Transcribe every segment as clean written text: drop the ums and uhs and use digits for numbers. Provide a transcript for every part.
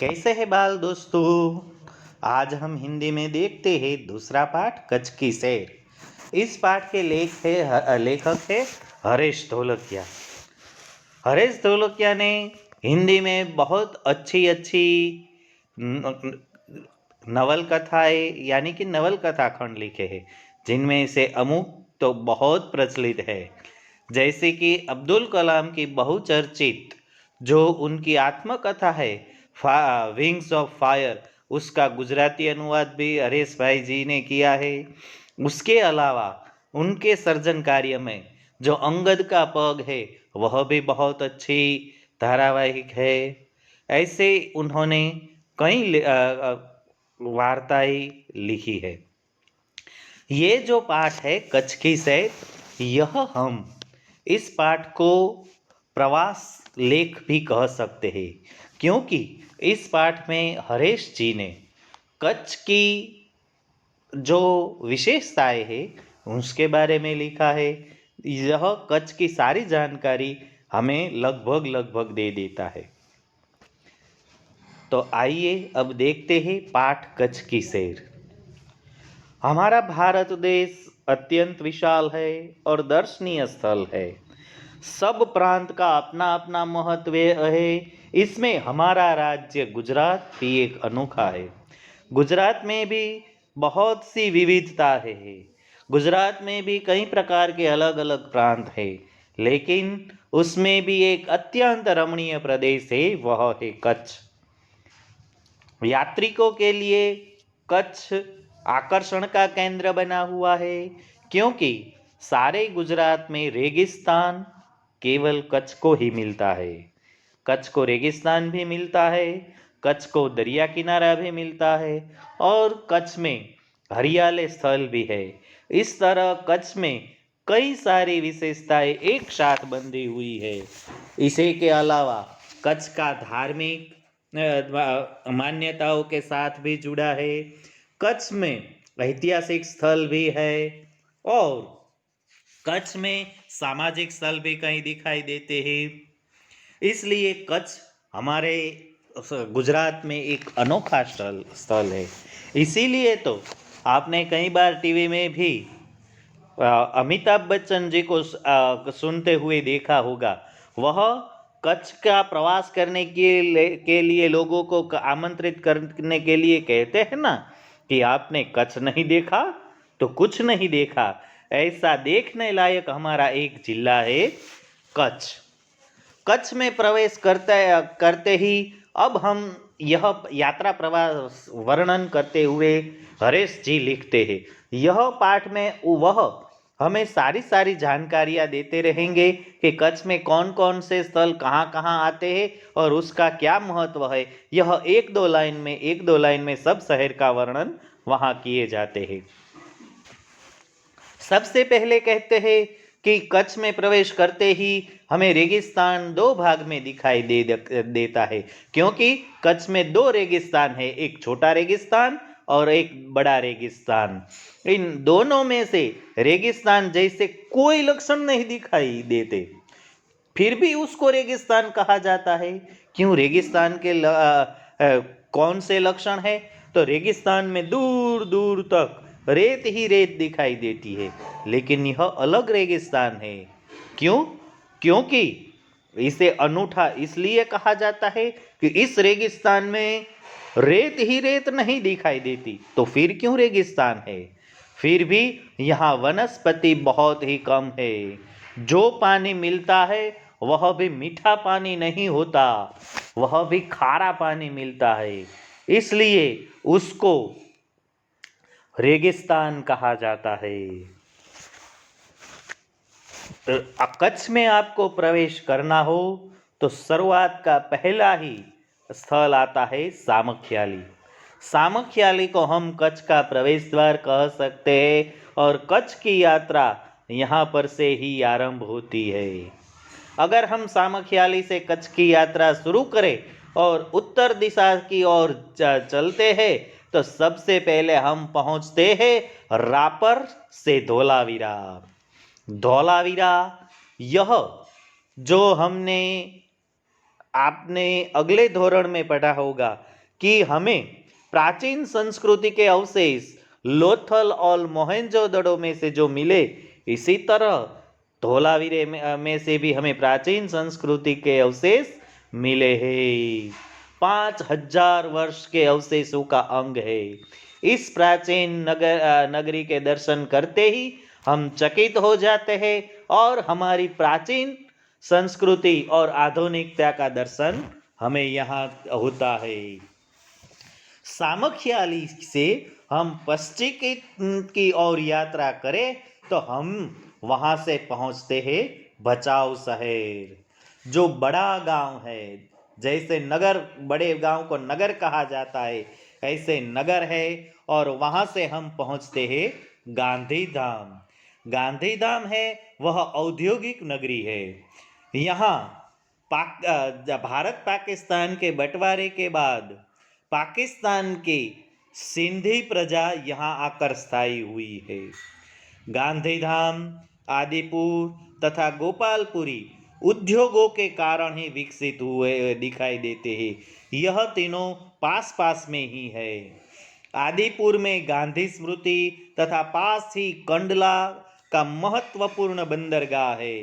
कैसे है बाल दोस्तों। आज हम हिंदी में देखते हैं दूसरा पाठ कच्छ की सैर। इस पाठ के लेखक है हरेश ढोलकिया। हरेश ढोलकिया ने हिंदी में बहुत अच्छी अच्छी नवल कथाएं यानी कि नवल कथा खंड लिखे हैं, जिनमें से अमुक तो बहुत प्रचलित है, जैसे कि अब्दुल कलाम की बहुचर्चित जो उनकी आत्मकथा है विंग्स ऑफ फायर, उसका गुजराती अनुवाद भी हरेश भाई जी ने किया है। उसके अलावा उनके सर्जन कार्य में जो अंगद का पग है वह भी बहुत अच्छी धारावाहिक है। ऐसे उन्होंने कई वार्ताएं लिखी है। ये जो पाठ है कच्छ की सैर, यह हम इस पाठ को प्रवास लेख भी कह सकते हैं, क्योंकि इस पाठ में हरेश जी ने कच्छ की जो विशेषताएं है उसके बारे में लिखा है। यह कच्छ की सारी जानकारी हमें लगभग लगभग दे देता है। तो आइए अब देखते हैं पाठ कच्छ की सैर। हमारा भारत देश अत्यंत विशाल है और दर्शनीय स्थल है। सब प्रांत का अपना अपना महत्व है। इसमें हमारा राज्य गुजरात भी एक अनोखा है। गुजरात में भी बहुत सी विविधता है। गुजरात में भी कई प्रकार के अलग अलग प्रांत है, लेकिन उसमें भी एक अत्यंत रमणीय प्रदेश है, वह है कच्छ। यात्रिकों के लिए कच्छ आकर्षण का केंद्र बना हुआ है, क्योंकि सारे गुजरात में रेगिस्तान केवल कच्छ को ही मिलता है। कच्छ को रेगिस्तान भी मिलता है, कच्छ को दरिया किनारा भी मिलता है और कच्छ में हरियाले स्थल भी है। इस तरह कच्छ में कई सारी विशेषताएं एक साथ बंधी हुई है। इसी के अलावा कच्छ का धार्मिक मान्यताओं के साथ भी जुड़ा है। कच्छ में ऐतिहासिक स्थल भी है और कच्छ में सामाजिक स्थल भी कहीं दिखाई देते हैं। इसलिए कच्छ हमारे गुजरात में एक अनोखा स्थल है। इसीलिए तो आपने कई बार टीवी में भी अमिताभ बच्चन जी को सुनते हुए देखा होगा। वह कच्छ का प्रवास करने के लिए लोगों को आमंत्रित करने के लिए कहते हैं ना कि आपने कच्छ नहीं देखा तो कुछ नहीं देखा। ऐसा देखने लायक हमारा एक जिला है कच्छ। कच्छ में प्रवेश करते ही अब हम यह यात्रा प्रवास वर्णन करते हुए हरेश जी लिखते हैं। यह पाठ में वह हमें सारी सारी जानकारियां देते रहेंगे कि कच्छ में कौन कौन से स्थल कहाँ कहाँ आते हैं और उसका क्या महत्व है। यह एक दो लाइन में सब शहर का वर्णन वहाँ किए जाते हैं। सबसे पहले कहते हैं कि कच्छ में प्रवेश करते ही हमें रेगिस्तान दो भाग में दिखाई देता है, क्योंकि कच्छ में दो रेगिस्तान है, एक छोटा रेगिस्तान और एक बड़ा रेगिस्तान। इन दोनों में से रेगिस्तान जैसे कोई लक्षण नहीं दिखाई देते, फिर भी उसको रेगिस्तान कहा जाता है। क्यों रेगिस्तान के कौन से लक्षण है? तो रेगिस्तान में दूर दूर तक रेत ही रेत दिखाई देती है, लेकिन यह अलग रेगिस्तान है। क्यों? क्योंकि इसे अनूठा इसलिए कहा जाता है कि इस रेगिस्तान में रेत ही रेत नहीं दिखाई देती, तो फिर क्यों रेगिस्तान है? फिर भी यहाँ वनस्पति बहुत ही कम है। जो पानी मिलता है वह भी मीठा पानी नहीं होता, वह भी खारा पानी मिलता है, इसलिए उसको रेगिस्तान कहा जाता है। कच्छ में आपको प्रवेश करना हो तो शुरुआत का पहला ही स्थल आता है सामख्याली। सामख्याली को हम कच्छ का प्रवेश द्वार कह सकते हैं और कच्छ की यात्रा यहाँ पर से ही आरंभ होती है। अगर हम सामख्याली से कच्छ की यात्रा शुरू करें और उत्तर दिशा की ओर चलते हैं तो सबसे पहले हम पहुंचते हैं रापर से धोलावीरा। धौलावीरा यह जो आपने अगले धोरण में पढ़ा होगा कि हमें प्राचीन संस्कृति के अवशेष लोथल और मोहेंजोदड़ो में से जो मिले, इसी तरह धोलावीरे में से भी हमें प्राचीन संस्कृति के अवशेष मिले हैं। 5000 वर्ष के अवशेषों का अंग है। इस प्राचीन नगरी के दर्शन करते ही हम चकित हो जाते हैं और हमारी प्राचीन संस्कृति और आधुनिकता का दर्शन हमें यहाँ होता है। सामखियाली से हम पश्चिम की ओर यात्रा करें तो हम वहां से पहुंचते हैं भचाऊ शहर, जो बड़ा गांव है। जैसे नगर, बड़े गांव को नगर कहा जाता है, ऐसे नगर है। और वहां से हम पहुंचते हैं गांधी धाम। गांधी धाम है वह औद्योगिक नगरी है। यहाँ भारत पाकिस्तान के बंटवारे के बाद पाकिस्तान की सिंधी प्रजा यहाँ आकर स्थायी हुई है। गांधीधाम, आदिपुर तथा गोपालपुरी उद्योगों के कारण ही विकसित हुए दिखाई देते हैं। यह तीनों पास पास में ही है। आदिपुर में गांधी स्मृति तथा पास ही कंडला का महत्वपूर्ण बंदरगाह है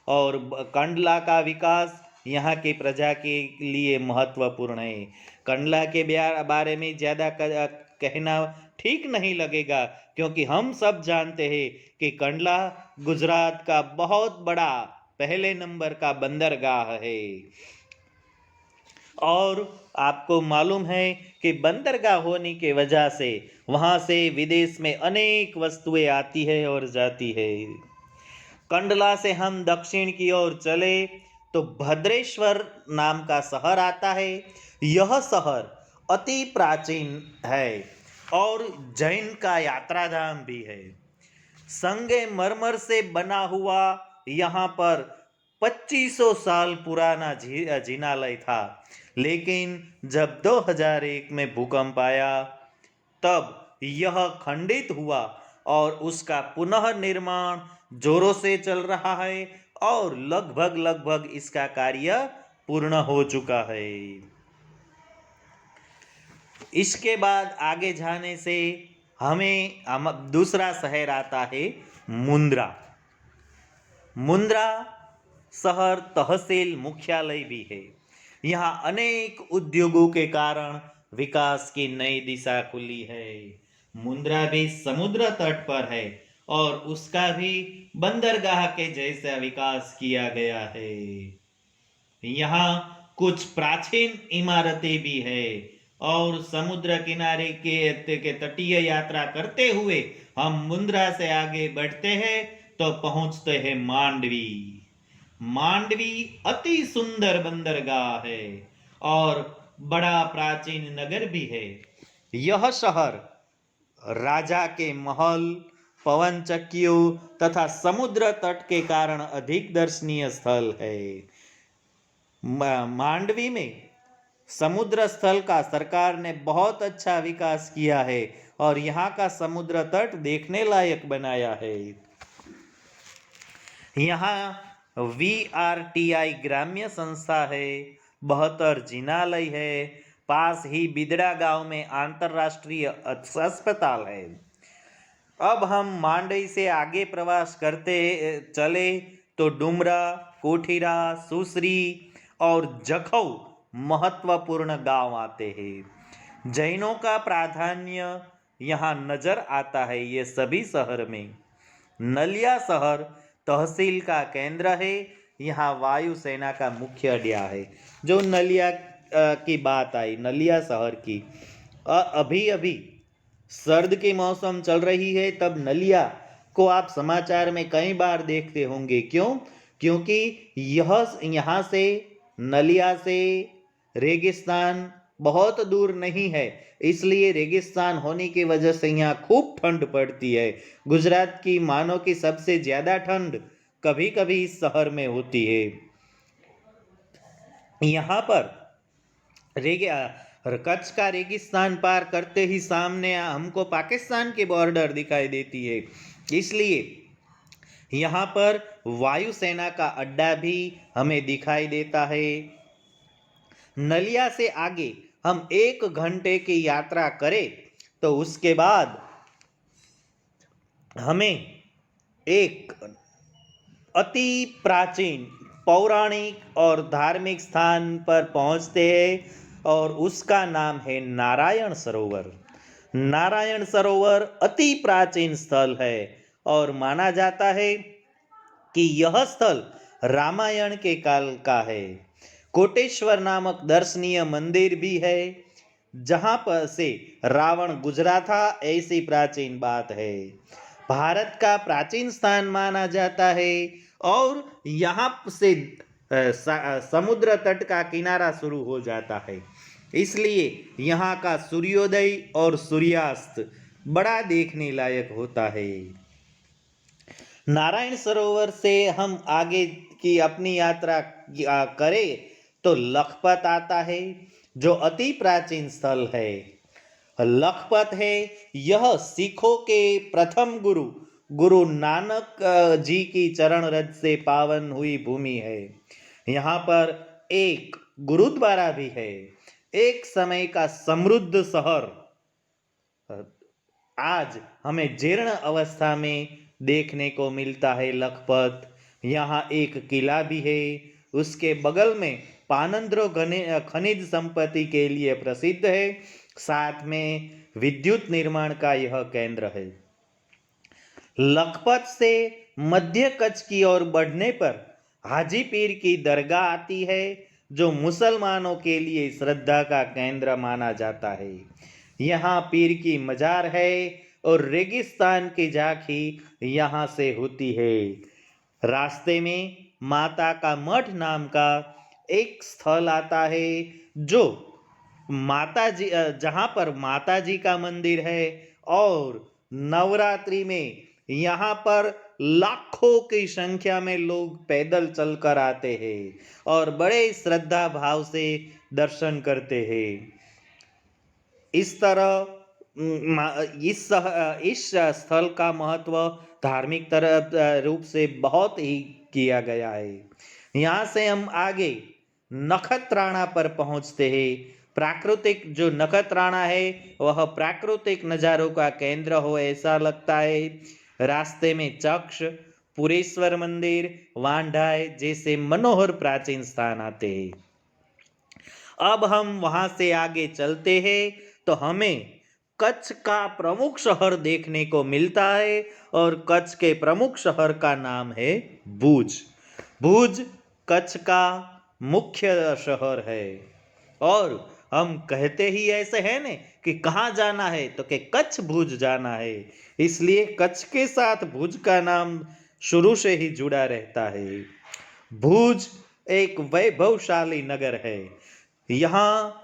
और कंडला का विकास यहाँ की प्रजा के लिए महत्वपूर्ण है। कंडला के बारे में ज़्यादा कहना ठीक नहीं लगेगा, क्योंकि हम सब जानते हैं कि कंडला गुजरात का बहुत बड़ा पहले नंबर का बंदरगाह है। और आपको मालूम है कि बंदरगाह होने की वजह से वहाँ से विदेश में अनेक वस्तुएं आती है और जाती है। कंडला से हम दक्षिण की ओर चले तो भद्रेश्वर नाम का शहर आता है। यह शहर अति प्राचीन है और जैन का यात्रा धाम भी है। संगे मरमर से बना हुआ यहाँ पर 2500 साल पुराना जिनालय था, लेकिन जब 2001 में भूकंप आया तब यह खंडित हुआ और उसका पुनः निर्माण जोरों से चल रहा है और लगभग इसका कार्य पूर्ण हो चुका है। इसके बाद आगे जाने से हमें दूसरा शहर आता है मुंद्रा। मुंद्रा शहर तहसील मुख्यालय भी है। यहाँ अनेक उद्योगों के कारण विकास की नई दिशा खुली है। मुंद्रा भी समुद्र तट पर है और उसका भी बंदरगाह के जैसा विकास किया गया है। यहाँ कुछ प्राचीन इमारतें भी है और समुद्र किनारे के तटीय यात्रा करते हुए हम मुंद्रा से आगे बढ़ते हैं तो पहुंचते हैं मांडवी। मांडवी अति सुंदर बंदरगाह है और बड़ा प्राचीन नगर भी है। यह शहर राजा के महल, पवन चक्कियों तथा समुद्र तट के कारण अधिक दर्शनीय स्थल है। मांडवी में समुद्र स्थल का सरकार ने बहुत अच्छा विकास किया है और यहाँ का समुद्र तट देखने लायक बनाया है। यहाँ VRTI ग्राम्य संस्था है, 72 जिनालय है, पास ही बिदड़ा गांव में अंतरराष्ट्रीय अस्पताल है। अब हम मांडवी से आगे प्रवास करते चले तो डुमरा, कोठीरा, सुसरी और जखौ महत्वपूर्ण गांव आते हैं। जैनों का प्राधान्य यहाँ नजर आता है। ये सभी शहर में नलिया शहर तहसील का केंद्र है। यहाँ वायुसेना का मुख्य अड्डा है। जो नलिया की बात आई, नलिया शहर की, अभी अभी सर्द के मौसम चल रही है, तब नलिया को आप समाचार में कई बार देखते होंगे। क्यों? क्योंकि यहाँ से, नलिया से रेगिस्तान बहुत दूर नहीं है, इसलिए रेगिस्तान होने की वजह से यहाँ खूब ठंड पड़ती है। गुजरात की मानो कि सबसे ज्यादा ठंड कभी कभी इस शहर में होती है। यहाँ पर कच्छ का रेगिस्तान पार करते ही सामने हमको पाकिस्तान की बॉर्डर दिखाई देती है, इसलिए यहाँ पर वायुसेना का अड्डा भी हमें दिखाई देता है। नलिया से आगे हम 1 घंटे की यात्रा करें तो उसके बाद हमें एक अति प्राचीन पौराणिक और धार्मिक स्थान पर पहुंचते हैं और उसका नाम है नारायण सरोवर। नारायण सरोवर अति प्राचीन स्थल है और माना जाता है कि यह स्थल रामायण के काल का है। कोटेश्वर नामक दर्शनीय मंदिर भी है जहां पर से रावण गुजरा था, ऐसी प्राचीन बात है। भारत का प्राचीन स्थान माना जाता है और यहाँ से समुद्र तट का किनारा शुरू हो जाता है, इसलिए यहाँ का सूर्योदय और सूर्यास्त बड़ा देखने लायक होता है। नारायण सरोवर से हम आगे की अपनी यात्रा करें तो लखपत आता है जो अति प्राचीन स्थल है। लखपत है, यह सिखों के प्रथम गुरु गुरु नानक जी की चरण रज से पावन हुई भूमि है। यहाँ पर एक गुरुद्वारा भी है। एक समय का समृद्ध शहर आज हमें जीर्ण अवस्था में देखने को मिलता है लखपत। यहाँ एक किला भी है, उसके बगल में पानंद्रो खनिज संपत्ति के लिए प्रसिद्ध है, साथ में विद्युत निर्माण का यह केंद्र है। लखपत से मध्य कच्छ की ओर बढ़ने पर हाजी पीर की दरगाह आती है जो मुसलमानों के लिए श्रद्धा का केंद्र माना जाता है। यहाँ पीर की मजार है और रेगिस्तान की झांकी यहाँ से होती है। रास्ते में माता का मठ नाम का एक स्थल आता है जो माता जी जहाँ पर माता जी का मंदिर है और नवरात्रि में यहाँ पर लाखों की संख्या में लोग पैदल चलकर आते हैं और बड़े श्रद्धा भाव से दर्शन करते हैं। इस तरह इस स्थल का महत्व धार्मिक रूप से बहुत ही किया गया है। यहाँ से हम आगे नखत्राणा पर पहुँचते हैं। प्राकृतिक जो नखत्राणा है वह प्राकृतिक नज़ारों का केंद्र हो ऐसा लगता है। रास्ते में चक्ष, पुरेश्वर मंदिर, वांढाई जैसे मनोहर प्राचीन स्थान आते हैं। अब हम वहां से आगे चलते हैं तो हमें कच्छ का प्रमुख शहर देखने को मिलता है और कच्छ के प्रमुख शहर का नाम है भुज। भुज कच्छ का मुख्य शहर है और हम कहते ही ऐसे हैं ने कि कहाँ जाना है तो कि कच्छ भुज जाना है, इसलिए कच्छ के साथ भुज का नाम शुरू से ही जुड़ा रहता है। भुज एक वैभवशाली नगर है। यहाँ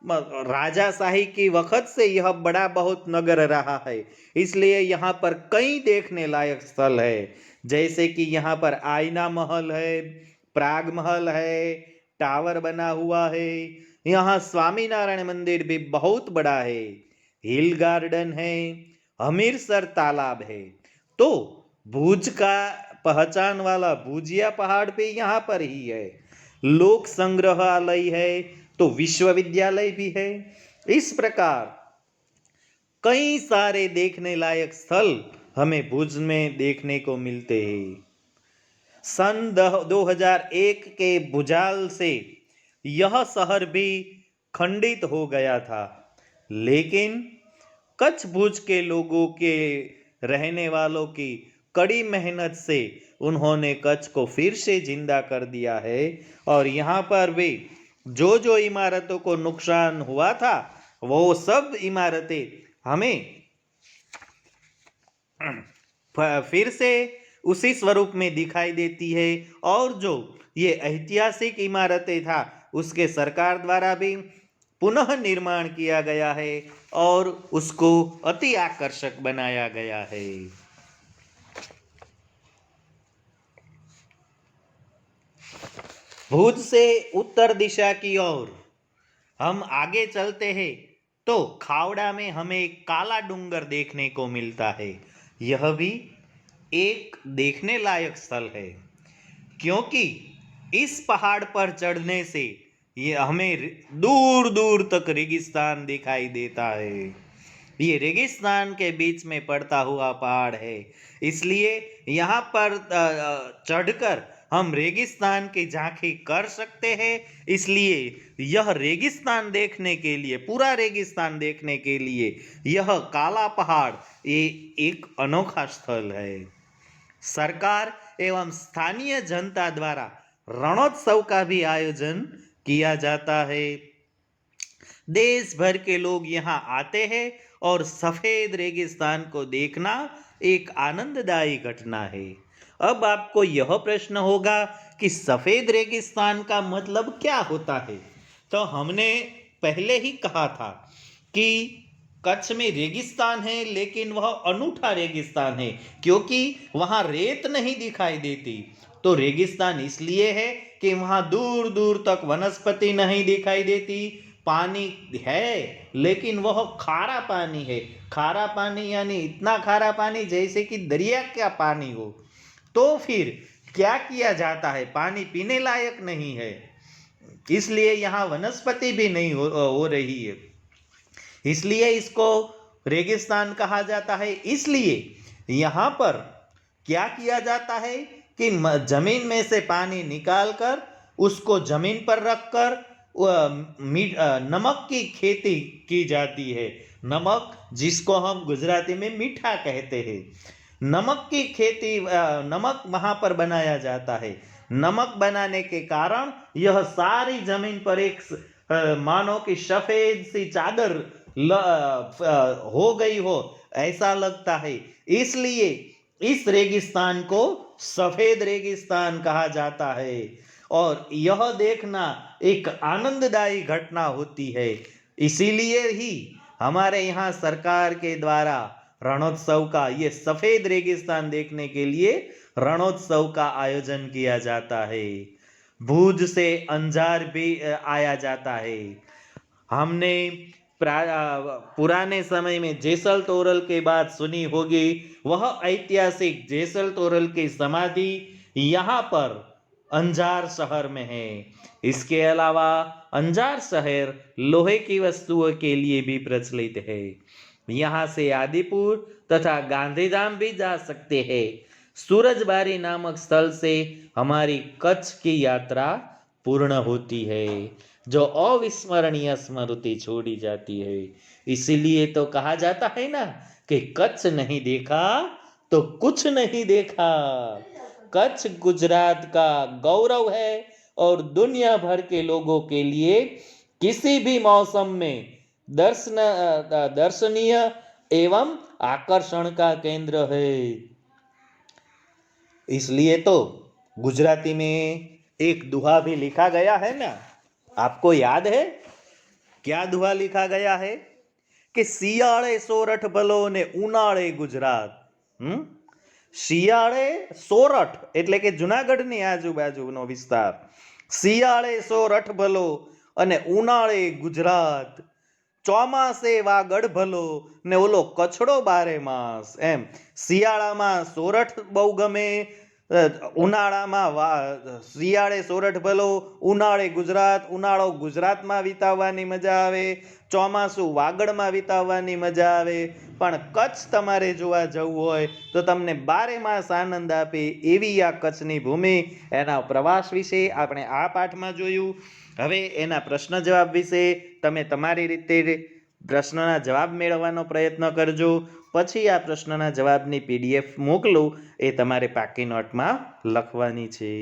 राजाशाही की वक्त से यह बड़ा बहुत नगर रहा है, इसलिए यहाँ पर कई देखने लायक स्थल है, जैसे कि यहाँ पर आईना महल है, प्राग महल है, टावर बना हुआ है। यहाँ स्वामीनारायण मंदिर भी बहुत बड़ा है, हिल गार्डन है, हमीरसर तालाब है। तो भुज का पहचान वाला भुजिया पहाड़ भी यहाँ पर ही है। लोक संग्रहालय है तो विश्वविद्यालय भी है। इस प्रकार कई सारे देखने लायक स्थल हमें भुज में देखने को मिलते हैं। सन 2001 के भूचाल से यह शहर भी खंडित हो गया था, लेकिन कच्छ भुज के लोगों के रहने वालों की कड़ी मेहनत से उन्होंने कच्छ को फिर से जिंदा कर दिया है और यहाँ पर भी जो इमारतों को नुकसान हुआ था वो सब इमारतें हमें फिर से उसी स्वरूप में दिखाई देती है और जो ये ऐतिहासिक इमारतें था उसके सरकार द्वारा भी पुनः निर्माण किया गया है और उसको अति आकर्षक बनाया गया है। भुज से उत्तर दिशा की ओर हम आगे चलते हैं तो खावड़ा में हमें काला डूंगर देखने को मिलता है। यह भी एक देखने लायक स्थल है क्योंकि इस पहाड़ पर चढ़ने से ये हमें दूर दूर तक रेगिस्तान दिखाई देता है। ये रेगिस्तान के बीच में पड़ता हुआ पहाड़ है, इसलिए यहाँ पर चढ़कर हम रेगिस्तान की झांकी कर सकते हैं। इसलिए यह रेगिस्तान देखने के लिए, पूरा रेगिस्तान देखने के लिए यह काला पहाड़ ये एक अनोखा स्थल है। सरकार एवं स्थानीय जनता द्वारा रणोत्सव का भी आयोजन किया जाता है। देश भर के लोग यहाँ आते हैं और सफेद रेगिस्तान को देखना एक आनंददायी घटना है। अब आपको यह प्रश्न होगा कि सफेद रेगिस्तान का मतलब क्या होता है। तो हमने पहले ही कहा था कि कच्छ में रेगिस्तान है, लेकिन वह अनूठा रेगिस्तान है क्योंकि वहां रेत नहीं दिखाई देती। तो रेगिस्तान इसलिए है कि वहां दूर दूर तक वनस्पति नहीं दिखाई देती। पानी है लेकिन वह खारा पानी है। खारा पानी यानी इतना खारा पानी जैसे कि दरिया का पानी हो। तो फिर क्या किया जाता है, पानी पीने लायक नहीं है, इसलिए यहाँ वनस्पति भी नहीं हो रही है, इसलिए इसको रेगिस्तान कहा जाता है। इसलिए यहाँ पर क्या किया जाता है कि जमीन में से पानी निकालकर उसको जमीन पर रखकर नमक की खेती की जाती है। नमक जिसको हम गुजराती में मीठा कहते हैं, नमक की खेती, नमक वहां पर बनाया जाता है। नमक बनाने के कारण यह सारी जमीन पर एक मानो कि सफेद सी चादर हो गई हो ऐसा लगता है। इसलिए इस रेगिस्तान को सफेद रेगिस्तान कहा जाता है और यह देखना एक आनंददायी घटना होती है। इसीलिए ही हमारे यहाँ सरकार के द्वारा रणोत्सव का, ये सफेद रेगिस्तान देखने के लिए रणोत्सव का आयोजन किया जाता है। भुज से अंजार भी आया जाता है। हमने पुराने समय में जेसल तोरल के बात सुनी होगी। वह ऐतिहासिक जेसल तोरल की समाधि यहाँ पर अंजार शहर में है। इसके अलावा अंजार शहर लोहे की वस्तुओं के लिए भी प्रचलित है। यहाँ से आदिपुर तथा गांधीधाम भी जा सकते हैं। सूरजबारी नामक स्थल से हमारी कच्छ की यात्रा पूर्ण होती है, जो अविस्मरणीय स्मृति छोड़ी जाती है। इसीलिए तो कहा जाता है ना कि कच्छ नहीं देखा तो कुछ नहीं देखा। कच्छ गुजरात का गौरव है और दुनिया भर के लोगों के लिए किसी भी मौसम में दर्शनीय एवं आकर्षण का केंद्र है। इसलिए तो गुजराती में एक दुहा भी लिखा गया है ना, आपको याद है क्या दुहा लिखा गया है कि શિયાળે સોરઠ ભલો ને ઉનાળે ગુજરાત। શિયાળે સોરઠ એટલે કે જુનાગઢની આજુબાજુનો વિસ્તાર, શિયાળે સોરઠ ભલો અને ઉનાળે ગુજરાત, ચોમાસે વાગડ ભલો ને ઓલો કચડો બારે માસ। એમ શિયાળામાં સોરઠ બહુ ગમે, ઉનાળામાં શિયાળે સોરઠ ભલો, ઉનાળે ગુજરાત, ઉનાળો ગુજરાતમાં વિતાવવાની મજા આવે, ચોમાસું વાગડમાં વિતાવવાની મજા આવે। પણ કચ્છ તમારે જોવા જવું હોય તો તમને બારે માસ આનંદ આપે એવી આ કચ્છની ભૂમિ। એના પ્રવાસ વિશે આપણે આ પાઠમાં જોયું। હવે એના પ્રશ્ન જવાબ વિશે તમે તમારી રીતે પ્રશ્નના જવાબ મેળવવાનો પ્રયત્ન કરજો। પછી આ પ્રશ્નના જવાબની PDF મોકલો, એ તમારે પાકી નોટમાં લખવાની છે।